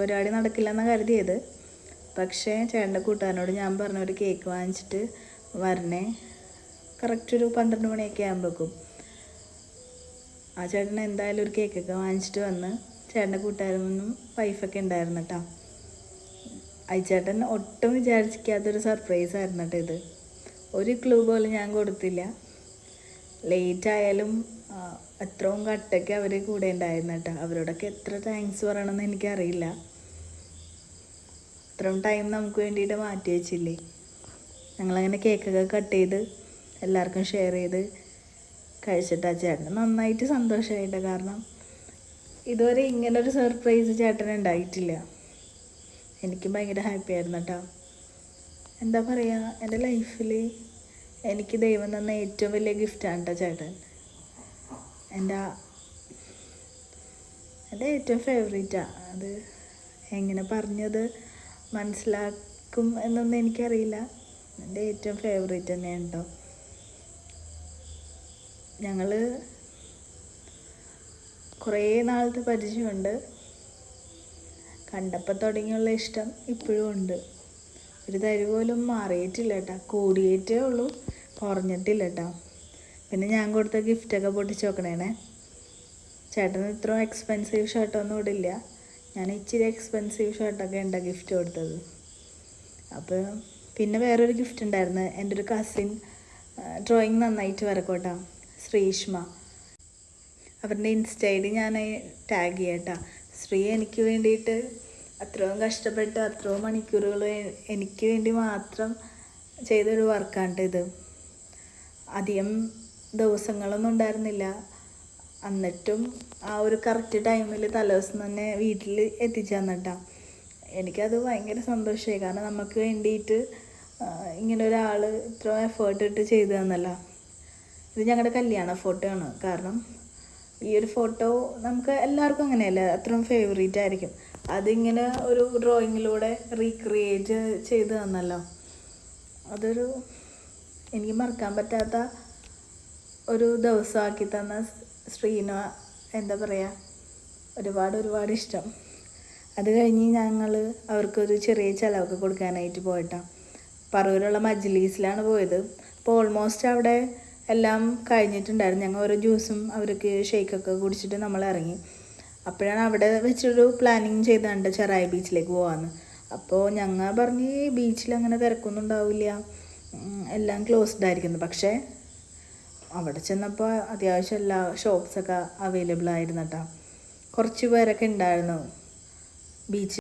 പരിപാടി നടക്കില്ലെന്നാണ് കരുതിയത്. പക്ഷേ ചേട്ടൻ്റെ കൂട്ടുകാരനോട് ഞാൻ പറഞ്ഞു ഒരു കേക്ക് വാങ്ങിച്ചിട്ട് വരണേ, കറക്റ്റ് ഒരു 12 മണിയൊക്കെ ആകുമ്പോഴേക്കും. ആ ചേട്ടൻ എന്തായാലും ഒരു കേക്കൊക്കെ വാങ്ങിച്ചിട്ട് വന്ന് ചേട്ടൻ്റെ കൂട്ടുകാരനും വൈഫൊക്കെ ഉണ്ടായിരുന്നു കേട്ടോ. അയച്ചേട്ടൻ ഒട്ടും വിചാരിക്കാത്തൊരു സർപ്രൈസ് ആയിരുന്നു കേട്ടോ ഇത്. ഒരു ക്ലൂ പോലും ഞാൻ കൊടുത്തില്ല. ലേറ്റ് ആയാലും അത്രയും കട്ടൊക്കെ അവർ കൂടെ ഉണ്ടായിരുന്നു കേട്ടോ. അവരോടൊക്കെ എത്ര താങ്ക്സ് പറയണമെന്ന് എനിക്കറിയില്ല. അത്രയും ടൈം നമുക്ക് വേണ്ടിയിട്ട് മാറ്റി വെച്ചില്ലേ. ഞങ്ങളങ്ങനെ കേക്കൊക്കെ കട്ട് ചെയ്ത് എല്ലാവർക്കും ഷെയർ ചെയ്ത് കഴിച്ചിട്ടാ. ചേട്ടൻ നന്നായിട്ട് സന്തോഷമായിട്ട്, കാരണം ഇതുവരെ ഇങ്ങനൊരു സർപ്രൈസ് ചേട്ടൻ ഉണ്ടായിട്ടില്ല. എനിക്ക് ഭയങ്കര ഹാപ്പി ആയിരുന്നു കേട്ടോ. എന്താ പറയുക, എൻ്റെ ലൈഫിൽ എനിക്ക് ദൈവം തന്ന ഏറ്റവും വലിയ ഗിഫ്റ്റാണ് കേട്ടോ ചേട്ടൻ. എൻ്റെ ഏറ്റവും ഫേവറേറ്റാണ്. അത് എങ്ങനെ പറഞ്ഞത് മനസ്സിലാക്കും എന്നൊന്നും എനിക്കറിയില്ല. എൻ്റെ ഏറ്റവും ഫേവറേറ്റ് തന്നെയാണ് കേട്ടോ. ഞങ്ങൾ കുറേ നാളത്തെ പരിചയമുണ്ട്. കണ്ടപ്പോൾ തുടങ്ങിയുള്ള ഇഷ്ടം ഇപ്പോഴും ഉണ്ട്. ഒരു തരി പോലും മാറിയിട്ടില്ല കേട്ടോ. കൂടിയിട്ടേ ഉള്ളൂ, കുറഞ്ഞിട്ടില്ല കേട്ടോ. പിന്നെ ഞാൻ കൊടുത്ത ഗിഫ്റ്റൊക്കെ പൊട്ടിച്ച് നോക്കണേനെ. ചേട്ടന് ഇത്രയും എക്സ്പെൻസീവ് ഷർട്ടൊന്നും ഇടില്ല. ഞാൻ ഇച്ചിരി എക്സ്പെൻസീവ് ഷർട്ടൊക്കെ ഉണ്ട് ഗിഫ്റ്റ് കൊടുത്തത്. അപ്പോൾ പിന്നെ വേറൊരു ഗിഫ്റ്റ് ഉണ്ടായിരുന്നു. എൻ്റെ ഒരു കസിൻ ഡ്രോയിങ് നന്നായിട്ട് വരക്കോട്ടോ, ശ്രീഷ്മ. അവരുടെ ഇൻസ്റ്റ ഐ ഡി ഞാൻ ടാഗ് ചെയ്യാട്ടോ. ശ്രീ എനിക്ക് വേണ്ടിയിട്ട് അത്രയും കഷ്ടപ്പെട്ട് അത്രയും മണിക്കൂറുകൾ എനിക്ക് വേണ്ടി മാത്രം ചെയ്തൊരു വർക്കാണ് ഇത്. അധികം ദിവസങ്ങളൊന്നും ഉണ്ടായിരുന്നില്ല. എന്നിട്ടും ആ ഒരു കറക്റ്റ് ടൈമിൽ തലേദിവസം തന്നെ വീട്ടിൽ എത്തിച്ചു തന്നിട്ടാ. എനിക്കത് ഭയങ്കര സന്തോഷമായി. കാരണം നമുക്ക് വേണ്ടിയിട്ട് ഇങ്ങനെ ഒരാൾ ഇത്ര എഫേർട്ട് ഇട്ട് ചെയ്തു തന്നല്ലോ. ഇത് ഞങ്ങളുടെ കല്യാണ ഫോട്ടോ ആണ്. കാരണം ഈ ഒരു ഫോട്ടോ നമുക്ക് എല്ലാവർക്കും അങ്ങനെയല്ല, അത്രയും ഫേവറേറ്റ് ആയിരിക്കും. അതിങ്ങനെ ഒരു ഡ്രോയിങ്ങിലൂടെ റീക്രിയേറ്റ് ചെയ്ത് തന്നല്ലോ. അതൊരു എനിക്ക് മറക്കാൻ പറ്റാത്ത ഒരു ദിവസമാക്കി തന്ന ശ്രീന, എന്താ പറയുക, ഒരുപാട് ഇഷ്ടം. അത് കഴിഞ്ഞ് ഞങ്ങൾ അവർക്കൊരു ചെറിയ ചിലവൊക്കെ കൊടുക്കാനായിട്ട് പോയിട്ടാണ്. പറവൂരുള്ള മജ്ലീസിലാണ് പോയത്. അപ്പോൾ ഓൾമോസ്റ്റ് അവിടെ എല്ലാം കഴിഞ്ഞിട്ടുണ്ടായിരുന്നു. ഞങ്ങൾ ഓരോ ജ്യൂസും അവർക്ക് ഷേക്കൊക്കെ കുടിച്ചിട്ട് നമ്മൾ ഇറങ്ങി. അപ്പോഴാണ് അവിടെ വെച്ചൊരു പ്ലാനിങ് ചെയ്തുകൊണ്ട് ചെറായി ബീച്ചിലേക്ക് പോകാമെന്ന്. അപ്പോൾ ഞങ്ങൾ പറഞ്ഞ് ബീച്ചിൽ അങ്ങനെ തിരക്കൊന്നും ഉണ്ടാവില്ല, എല്ലാം ക്ലോസ്ഡ് ആയിരിക്കുന്നു. പക്ഷേ അവിടെ ചെന്നപ്പോൾ അത്യാവശ്യം എല്ലാ ഷോപ്സൊക്കെ അവൈലബിൾ ആയിരുന്നു കേട്ടോ. കുറച്ച് പേരൊക്കെ ഉണ്ടായിരുന്നു ബീച്ച്